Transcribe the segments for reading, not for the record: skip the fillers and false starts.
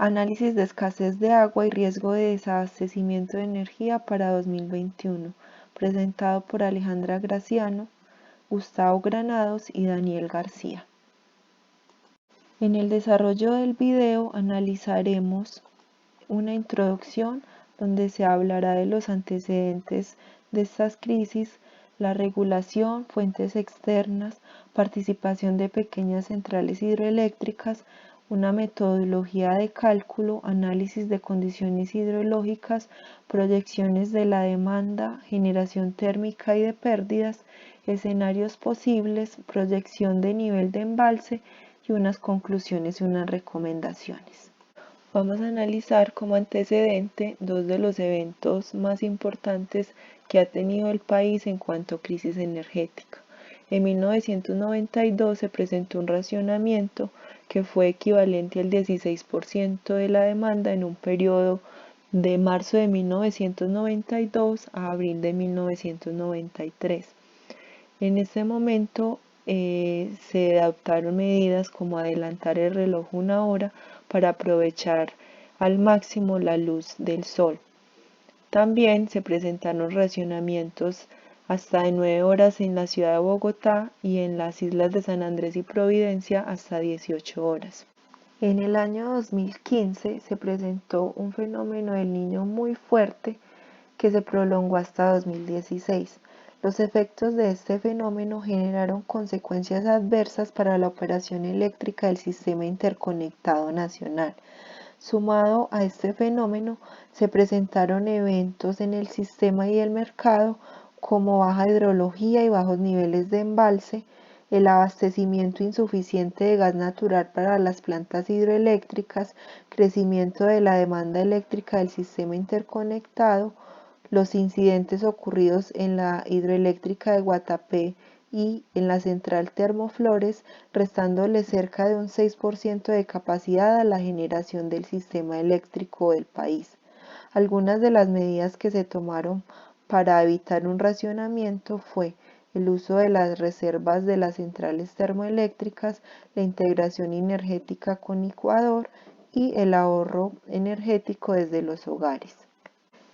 Análisis de escasez de agua y riesgo de desabastecimiento de energía para 2021, presentado por Alejandra Graciano, Gustavo Granados y Daniel García. En el desarrollo del video analizaremos una introducción donde se hablará de los antecedentes de estas crisis, la regulación, fuentes externas, participación de pequeñas centrales hidroeléctricas, una metodología de cálculo, análisis de condiciones hidrológicas, proyecciones de la demanda, generación térmica y de pérdidas, escenarios posibles, proyección de nivel de embalse y unas conclusiones y unas recomendaciones. Vamos a analizar como antecedente dos de los eventos más importantes que ha tenido el país en cuanto a crisis energética. En 1992 se presentó un racionamiento que fue equivalente al 16% de la demanda en un periodo de marzo de 1992 a abril de 1993. En este momento se adoptaron medidas como adelantar el reloj una hora para aprovechar al máximo la luz del sol. También se presentaron racionamientos hasta de 9 horas en la ciudad de Bogotá y en las islas de San Andrés y Providencia hasta 18 horas. En el año 2015 se presentó un fenómeno del Niño muy fuerte que se prolongó hasta 2016. Los efectos de este fenómeno generaron consecuencias adversas para la operación eléctrica del sistema interconectado nacional. Sumado a este fenómeno, se presentaron eventos en el sistema y el mercado como baja hidrología y bajos niveles de embalse, el abastecimiento insuficiente de gas natural para las plantas hidroeléctricas, crecimiento de la demanda eléctrica del sistema interconectado, los incidentes ocurridos en la hidroeléctrica de Guatapé y en la central Termoflores, restándole cerca de un 6% de capacidad a la generación del sistema eléctrico del país. Algunas de las medidas que se tomaron para evitar un racionamiento fue el uso de las reservas de las centrales termoeléctricas, la integración energética con Ecuador y el ahorro energético desde los hogares.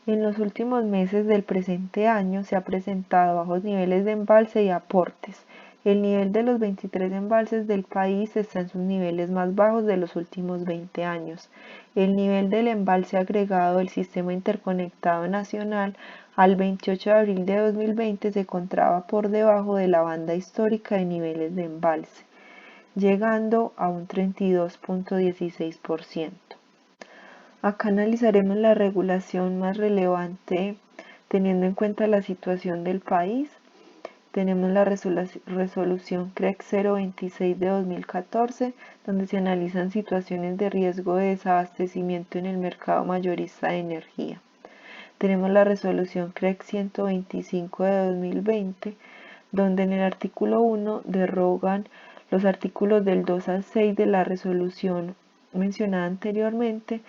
En los últimos meses del presente año se ha presentado bajos niveles de embalse y aportes. El nivel de los 23 embalses del país está en sus niveles más bajos de los últimos 20 años. El nivel del embalse agregado del Sistema Interconectado Nacional al 28 de abril de 2020 se encontraba por debajo de la banda histórica de niveles de embalse, llegando a un 32.16%. Acá analizaremos la regulación más relevante teniendo en cuenta la situación del país. Tenemos la resolución CREC 026 de 2014, donde se analizan situaciones de riesgo de desabastecimiento en el mercado mayorista de energía. Tenemos la resolución CREC 125 de 2020, donde en el artículo 1 derogan los artículos del 2 al 6 de la resolución mencionada anteriormente,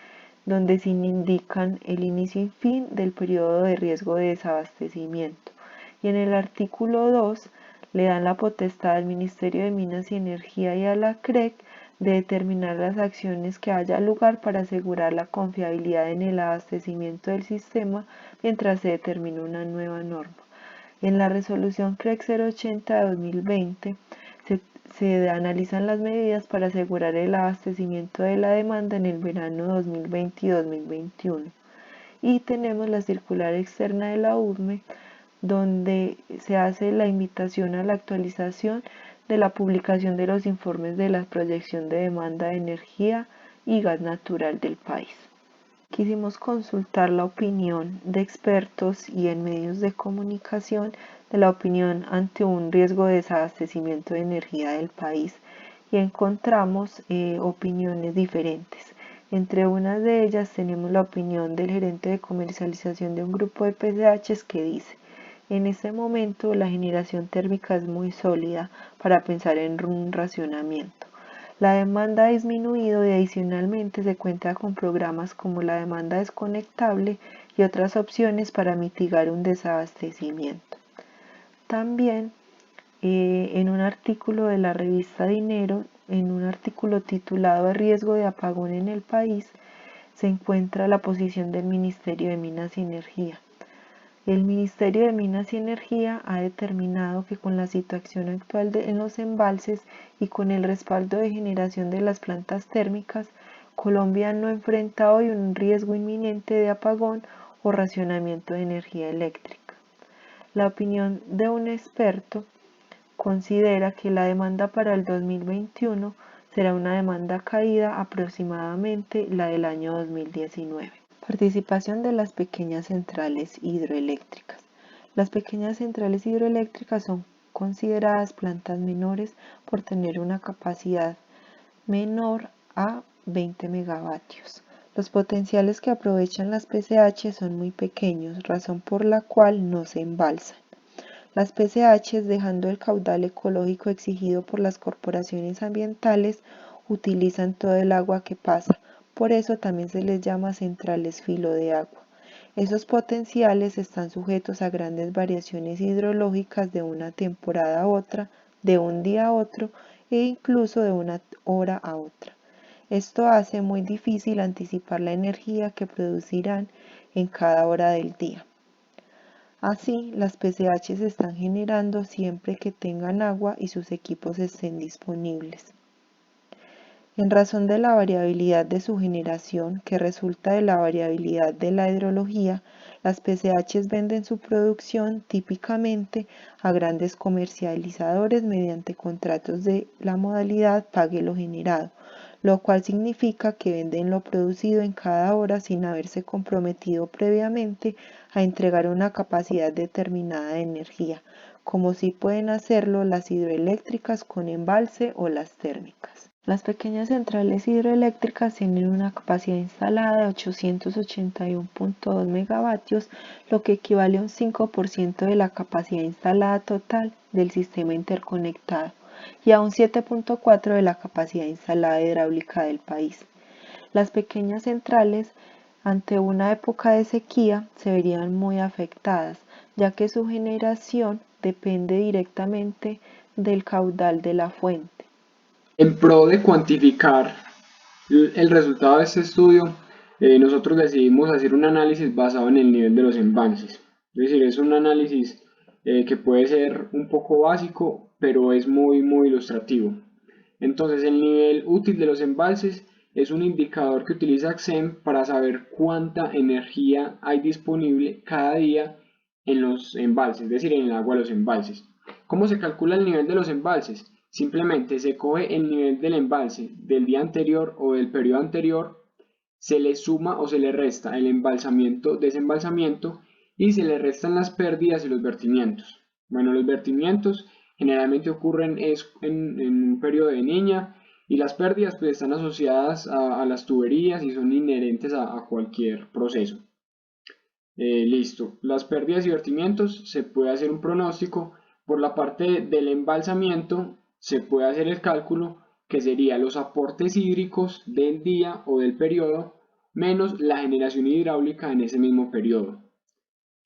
donde se indican el inicio y fin del periodo de riesgo de desabastecimiento. Y en el artículo 2 le dan la potestad al Ministerio de Minas y Energía y a la CREC de determinar las acciones que haya lugar para asegurar la confiabilidad en el abastecimiento del sistema mientras se determina una nueva norma. En la resolución CREC 080 de 2020 se analizan las medidas para asegurar el abastecimiento de la demanda en el verano 2020 y 2021. Y tenemos la circular externa de la URME, donde se hace la invitación a la actualización de la publicación de los informes de la proyección de demanda de energía y gas natural del país. Quisimos consultar la opinión de expertos y en medios de comunicación de la opinión ante un riesgo de desabastecimiento de energía del país y encontramos opiniones diferentes. Entre unas de ellas tenemos la opinión del gerente de comercialización de un grupo de PCHs que dice: en este momento la generación térmica es muy sólida para pensar en un racionamiento. La demanda ha disminuido y adicionalmente se cuenta con programas como la demanda desconectable y otras opciones para mitigar un desabastecimiento. También en un artículo de la revista Dinero en un artículo titulado Riesgo de apagón en el país, se encuentra la posición del Ministerio de Minas y Energía. El Ministerio de Minas y Energía ha determinado que con la situación actual en los embalses y con el respaldo de generación de las plantas térmicas, Colombia no enfrenta hoy un riesgo inminente de apagón o racionamiento de energía eléctrica. La opinión de un experto considera que la demanda para el 2021 será una demanda caída aproximadamente la del año 2019. Participación de las pequeñas centrales hidroeléctricas. Las pequeñas centrales hidroeléctricas son consideradas plantas menores por tener una capacidad menor a 20 megavatios. Los potenciales que aprovechan las PCH son muy pequeños, razón por la cual no se embalsan. Las PCH, dejando el caudal ecológico exigido por las corporaciones ambientales, utilizan todo el agua que pasa, por eso también se les llama centrales filo de agua. Esos potenciales están sujetos a grandes variaciones hidrológicas de una temporada a otra, de un día a otro e incluso de una hora a otra. Esto hace muy difícil anticipar la energía que producirán en cada hora del día. Así, las PCH se están generando siempre que tengan agua y sus equipos estén disponibles. En razón de la variabilidad de su generación, que resulta de la variabilidad de la hidrología, las PCH venden su producción típicamente a grandes comercializadores mediante contratos de la modalidad pague lo generado, lo cual significa que venden lo producido en cada hora sin haberse comprometido previamente a entregar una capacidad determinada de energía, como sí pueden hacerlo las hidroeléctricas con embalse o las térmicas. Las pequeñas centrales hidroeléctricas tienen una capacidad instalada de 881.2 megavatios, lo que equivale a un 5% de la capacidad instalada total del sistema interconectado y a un 7.4% de la capacidad instalada hidráulica del país. Las pequeñas centrales, ante una época de sequía, se verían muy afectadas, ya que su generación depende directamente del caudal de la fuente. En pro de cuantificar el resultado de este estudio, nosotros decidimos hacer un análisis basado en el nivel de los embalses. Es decir, es un análisis que puede ser un poco básico, pero es muy ilustrativo. Entonces, el nivel útil de los embalses es un indicador que utiliza AXEM para saber cuánta energía hay disponible cada día en los embalses, es decir, en el agua de los embalses. ¿Cómo se calcula el nivel de los embalses? Simplemente se coge el nivel del embalse del día anterior o del periodo anterior, se le suma o se le resta el embalsamiento, desembalsamiento y se le restan las pérdidas y los vertimientos. Bueno, los vertimientos generalmente ocurren en un periodo de niña y las pérdidas pues están asociadas a las tuberías y son inherentes a cualquier proceso. Listo, las pérdidas y vertimientos se puede hacer un pronóstico. Por la parte del embalsamiento se puede hacer el cálculo que sería los aportes hídricos del día o del periodo menos la generación hidráulica en ese mismo periodo.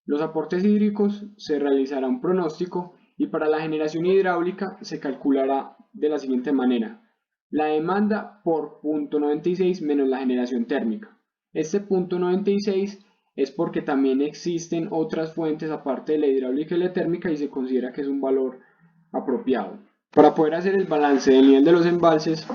Los aportes hídricos se realizará un pronóstico y para la generación hidráulica se calculará de la siguiente manera: la demanda por punto 96 menos la generación térmica. Este punto 96 es porque también existen otras fuentes aparte de la hidráulica y la térmica y se considera que es un valor apropiado. Para poder hacer el balance del nivel de los embalses,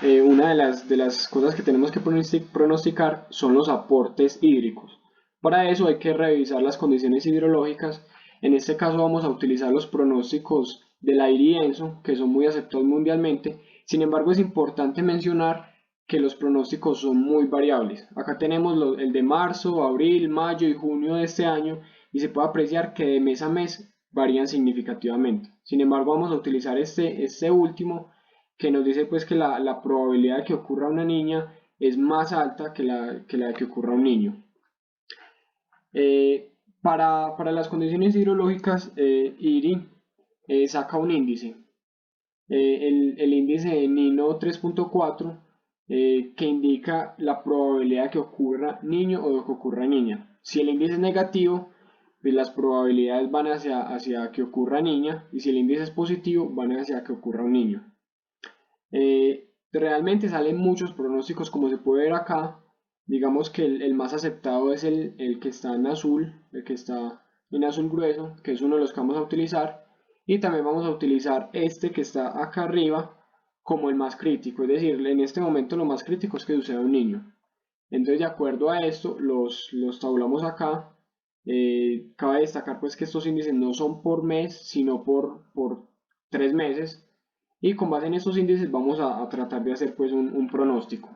una de las cosas que tenemos que pronosticar son los aportes hídricos. Para eso hay que revisar las condiciones hidrológicas. En este caso vamos a utilizar los pronósticos del aire y ENSO, que son muy aceptados mundialmente. Sin embargo, es importante mencionar que los pronósticos son muy variables. Acá tenemos el de marzo, abril, mayo y junio de este año y se puede apreciar que de mes a mes varían significativamente. Sin embargo, vamos a utilizar este último que nos dice pues que la probabilidad de que ocurra una niña es más alta que la de que ocurra un niño. Para las condiciones hidrológicas, IRI saca un índice, el índice de Nino 3.4, que indica la probabilidad de que ocurra niño o de que ocurra niña. Si el índice es negativo, pues las probabilidades van hacia que ocurra niña, y si el índice es positivo, van hacia que ocurra un niño. Realmente salen muchos pronósticos como se puede ver acá. Digamos que el más aceptado es el que está en azul, el que está en azul grueso, que es uno de los que vamos a utilizar. Y también vamos a utilizar este que está acá arriba como el más crítico. Es decir, en este momento lo más crítico es que suceda un niño. Entonces, de acuerdo a esto, los tabulamos acá. Cabe destacar pues que estos índices no son por mes, sino por 3 meses. Y con base en estos índices vamos a tratar de hacer pues un pronóstico.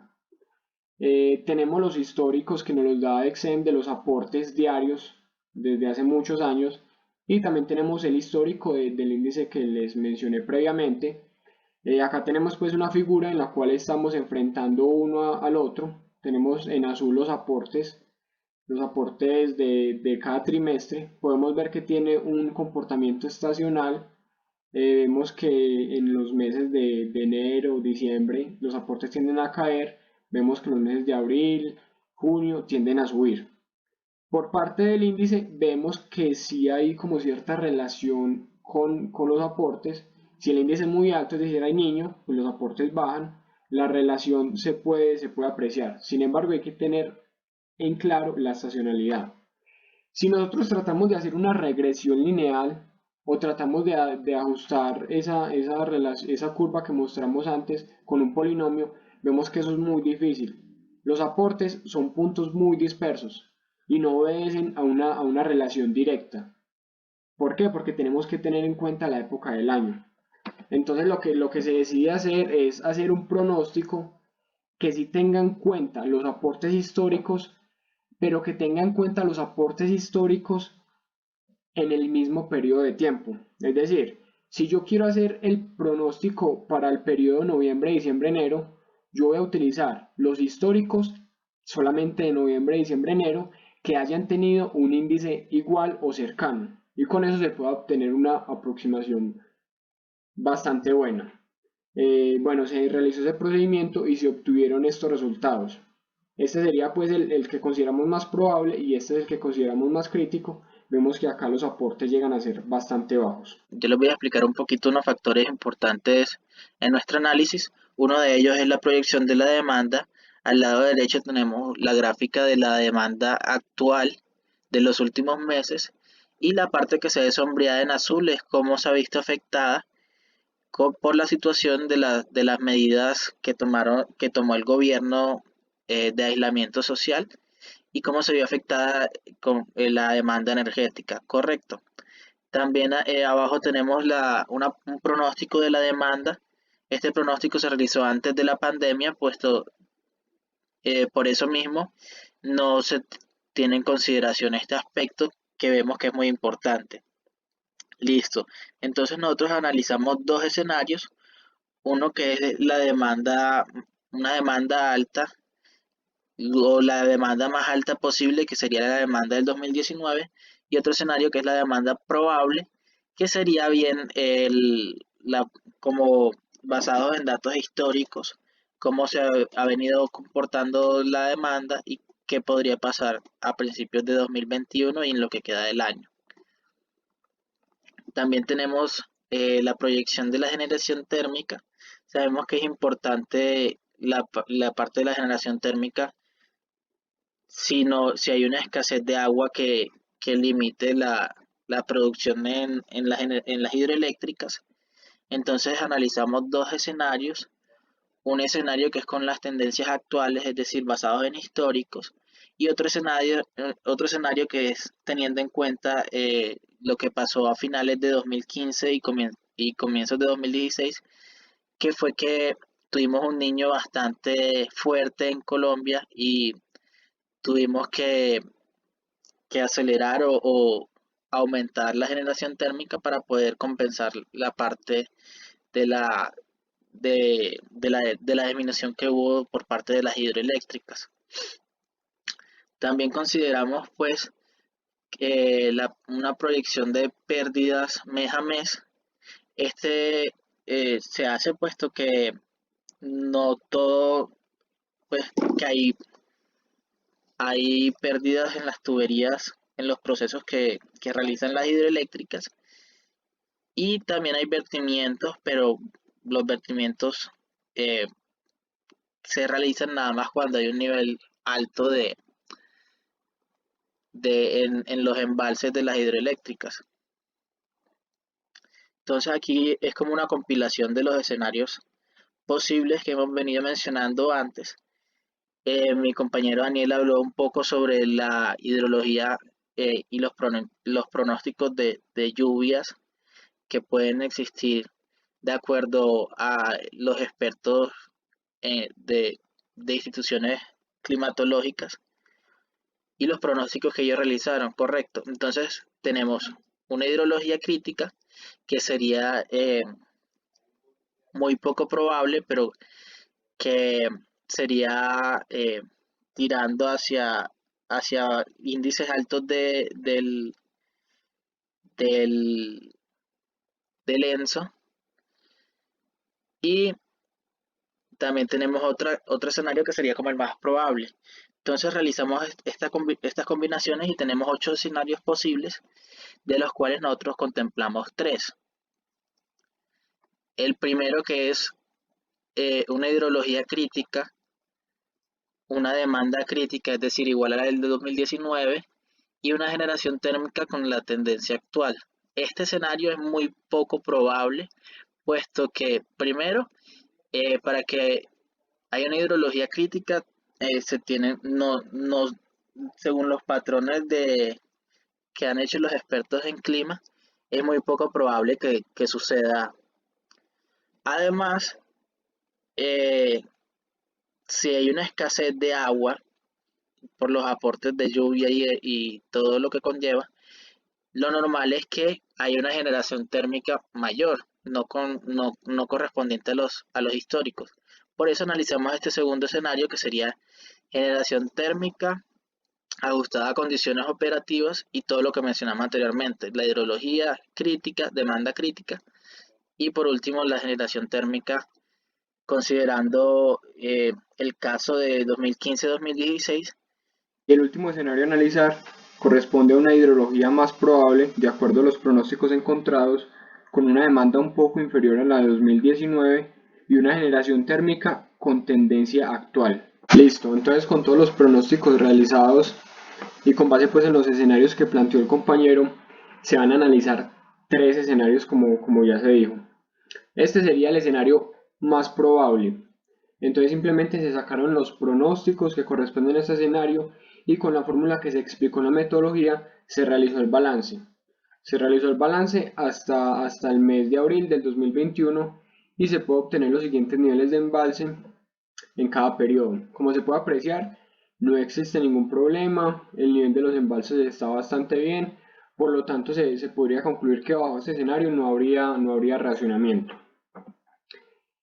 Tenemos los históricos que nos los da Exem de los aportes diarios desde hace muchos años. Y también tenemos el histórico del índice que les mencioné previamente. Acá tenemos pues una figura en la cual estamos enfrentando uno al otro. Tenemos en azul los aportes de cada trimestre. Podemos ver que tiene un comportamiento estacional. Vemos que en los meses de enero, diciembre, los aportes tienden a caer. Vemos que en los meses de abril, junio tienden a subir. Por parte del índice vemos que sí hay como cierta relación con los aportes. Si el índice es muy alto, es decir, hay niños, pues los aportes bajan, la relación se puede apreciar. Sin embargo, hay que tener en claro la estacionalidad. Si nosotros tratamos de hacer una regresión lineal o tratamos de ajustar esa curva que mostramos antes con un polinomio, vemos que eso es muy difícil. Los aportes son puntos muy dispersos y no obedecen a una relación directa. ¿Por qué? Porque tenemos que tener en cuenta la época del año. Entonces lo que se decide hacer es hacer un pronóstico que sí tenga en cuenta los aportes históricos, pero que tenga en cuenta los aportes históricos en el mismo periodo de tiempo. Es decir, si yo quiero hacer el pronóstico para el periodo noviembre, diciembre, enero, yo voy a utilizar los históricos solamente de noviembre, diciembre, enero que hayan tenido un índice igual o cercano. Y con eso se puede obtener una aproximación bastante buena. Bueno, se realizó ese procedimiento y se obtuvieron estos resultados. Este sería pues el que consideramos más probable y este es el que consideramos más crítico. Vemos que acá los aportes llegan a ser bastante bajos. Yo les voy a explicar un poquito unos factores importantes en nuestro análisis. Uno de ellos es la proyección de la demanda. Al lado derecho tenemos la gráfica de la demanda actual de los últimos meses y la parte que se ve sombreada en azul es cómo se ha visto afectada por la situación de las medidas que tomó el gobierno de aislamiento social y cómo se vio afectada con la demanda energética, ¿correcto? También abajo tenemos un pronóstico de la demanda. Este pronóstico se realizó antes de la pandemia, puesto por eso mismo no se tiene en consideración este aspecto que vemos que es muy importante. Listo. Entonces nosotros analizamos dos escenarios. Uno que es una demanda alta o la demanda más alta posible, que sería la demanda del 2019, y otro escenario que es la demanda probable, que sería bien como basado en datos históricos, cómo se ha venido comportando la demanda y qué podría pasar a principios de 2021 y en lo que queda del año. También tenemos la proyección de la generación térmica. Sabemos que es importante la parte de la generación térmica si hay una escasez de agua que limite la producción en las hidroeléctricas. Entonces analizamos dos escenarios, un escenario que es con las tendencias actuales, es decir, basados en históricos, y otro escenario que es teniendo en cuenta lo que pasó a finales de 2015 y comienzos de 2016, que fue que tuvimos un niño bastante fuerte en Colombia y tuvimos que acelerar o aumentar la generación térmica para poder compensar la parte de la disminución que hubo por parte de las hidroeléctricas. También consideramos pues una proyección de pérdidas mes a mes. Este se hace puesto que no todo, pues que hay pérdidas en las tuberías, en los procesos que realizan las hidroeléctricas. Y también hay vertimientos, pero los vertimientos se realizan nada más cuando hay un nivel alto en los embalses de las hidroeléctricas. Entonces aquí es como una compilación de los escenarios posibles que hemos venido mencionando antes. Mi compañero Daniel habló un poco sobre la hidrología y los pronósticos de lluvias que pueden existir de acuerdo a los expertos de instituciones climatológicas y los pronósticos que ellos realizaron, correcto. Entonces tenemos una hidrología crítica que sería muy poco probable, pero que sería tirando hacia índices altos del, del ENSO. Y también tenemos otro escenario que sería como el más probable. Entonces realizamos estas combinaciones y tenemos 8 escenarios posibles, de los cuales nosotros contemplamos 3. El primero, que es una hidrología crítica, una demanda crítica, es decir, igual a la del de 2019, y una generación térmica con la tendencia actual. Este escenario es muy poco probable, puesto que, primero, para que haya una hidrología crítica, se tienen, según los patrones que han hecho los expertos en clima, es muy poco probable que suceda. Además, si hay una escasez de agua por los aportes de lluvia y todo lo que conlleva, lo normal es que haya una generación térmica mayor, no correspondiente a los históricos. Por eso analizamos este segundo escenario, que sería generación térmica ajustada a condiciones operativas y todo lo que mencionamos anteriormente, la hidrología crítica, demanda crítica, y por último la generación térmica considerando el caso de 2015-2016. Y el último escenario a analizar corresponde a una hidrología más probable, de acuerdo a los pronósticos encontrados, con una demanda un poco inferior a la de 2019 y una generación térmica con tendencia actual. Listo, entonces con todos los pronósticos realizados y con base pues en los escenarios que planteó el compañero, se van a analizar 3 escenarios como ya se dijo. Este sería el escenario más probable. Entonces simplemente se sacaron los pronósticos que corresponden a este escenario y con la fórmula que se explicó en la metodología se realizó el balance. Se realizó el balance hasta el mes de abril del 2021 y se puede obtener los siguientes niveles de embalse en cada periodo. Como se puede apreciar, no existe ningún problema, el nivel de los embalses está bastante bien, por lo tanto se podría concluir que bajo este escenario no habría racionamiento.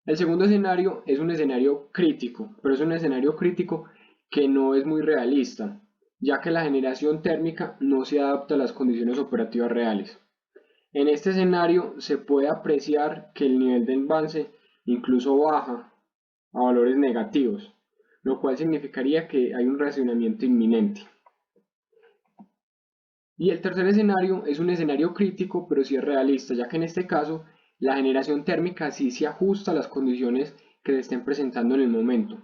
El segundo escenario es un escenario crítico, pero es un escenario crítico que no es muy realista, ya que la generación térmica no se adapta a las condiciones operativas reales. En este escenario se puede apreciar que el nivel de embalse incluso baja a valores negativos, lo cual significaría que hay un racionamiento inminente. Y el tercer escenario es un escenario crítico, pero sí es realista, ya que en este caso la generación térmica sí se ajusta a las condiciones que se estén presentando en el momento.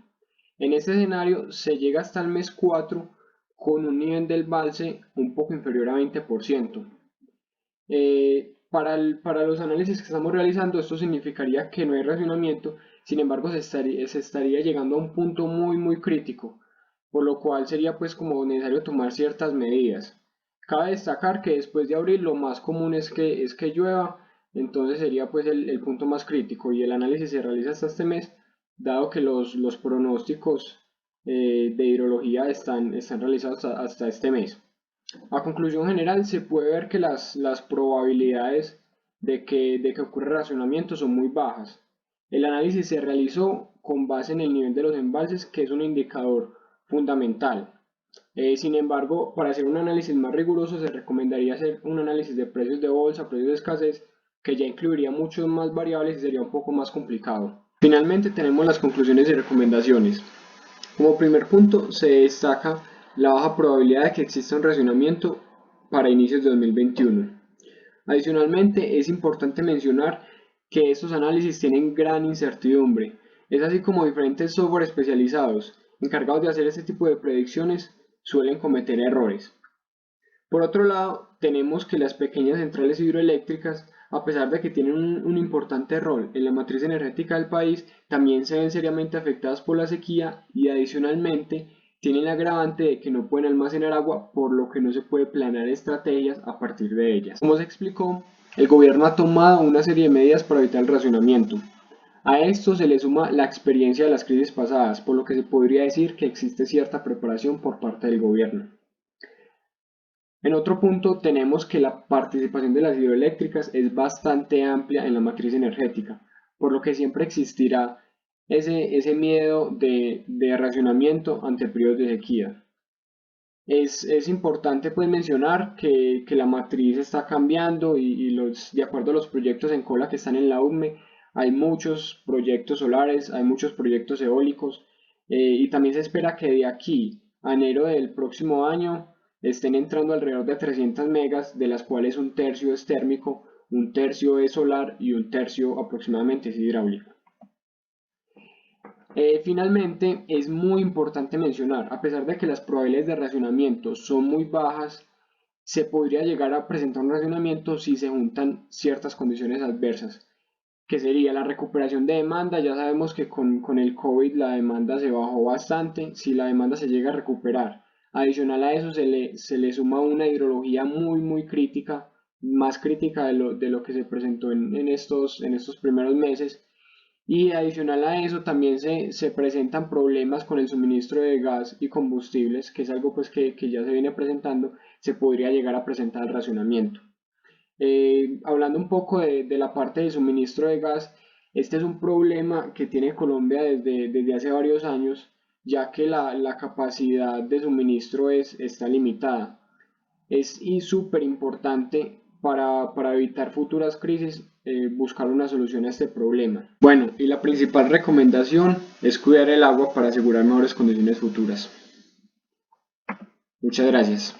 En este escenario se llega hasta el mes 4 con un nivel del embalse un poco inferior a 20%. Para los análisis que estamos realizando, esto significaría que no hay racionamiento, sin embargo se estaría llegando a un punto muy crítico, por lo cual sería pues como necesario tomar ciertas medidas. Cabe destacar que después de abril lo más común es que llueva, entonces sería pues el punto más crítico y el análisis se realiza hasta este mes, dado que los pronósticos de hidrología están realizados hasta este mes. A conclusión general, se puede ver que las probabilidades de que ocurra racionamiento son muy bajas. El análisis se realizó con base en el nivel de los embalses, que es un indicador fundamental. Sin embargo, para hacer un análisis más riguroso se recomendaría hacer un análisis de precios de bolsa, precios de escasez, que ya incluiría muchos más variables y sería un poco más complicado. Finalmente tenemos las conclusiones y recomendaciones. Como primer punto se destaca la baja probabilidad de que exista un racionamiento para inicios de 2021. Adicionalmente, es importante mencionar que estos análisis tienen gran incertidumbre, Es así como diferentes software especializados encargados de hacer este tipo de predicciones suelen cometer errores. Por otro lado, tenemos que las pequeñas centrales hidroeléctricas, a pesar de que tienen un importante rol en la matriz energética del país, también se ven seriamente afectadas por la sequía y adicionalmente tienen el agravante de que no pueden almacenar agua, por lo que no se puede planear estrategias a partir de ellas. Como se explicó, el gobierno ha tomado una serie de medidas para evitar el racionamiento. A esto se le suma la experiencia de las crisis pasadas, por lo que se podría decir que existe cierta preparación por parte del gobierno. En otro punto tenemos que la participación de las hidroeléctricas es bastante amplia en la matriz energética, por lo que siempre existirá ese miedo de racionamiento ante periodos de sequía. Es importante pues mencionar que la matriz está cambiando y de acuerdo a los proyectos en cola que están en la UME, hay muchos proyectos solares, hay muchos proyectos eólicos y también se espera que de aquí a enero del próximo año estén entrando alrededor de 300 megas, de las cuales un tercio es térmico, un tercio es solar y un tercio aproximadamente es hidráulico. Finalmente, es muy importante mencionar, a pesar de que las probabilidades de racionamiento son muy bajas, se podría llegar a presentar un racionamiento si se juntan ciertas condiciones adversas, que sería la recuperación de demanda. Ya sabemos que con el COVID la demanda se bajó bastante, si la demanda se llega a recuperar. Adicional a eso se le suma una hidrología muy crítica, más crítica de lo que se presentó en estos primeros meses. Y adicional a eso también se presentan problemas con el suministro de gas y combustibles, que es algo pues que ya se viene presentando, se podría llegar a presentar el racionamiento. Hablando un poco de la parte de suministro de gas, este es un problema que tiene Colombia desde hace varios años, ya que la capacidad de suministro está limitada. Es súper importante para evitar futuras crisis buscar una solución a este problema. Bueno, y la principal recomendación es cuidar el agua para asegurar mejores condiciones futuras. Muchas gracias.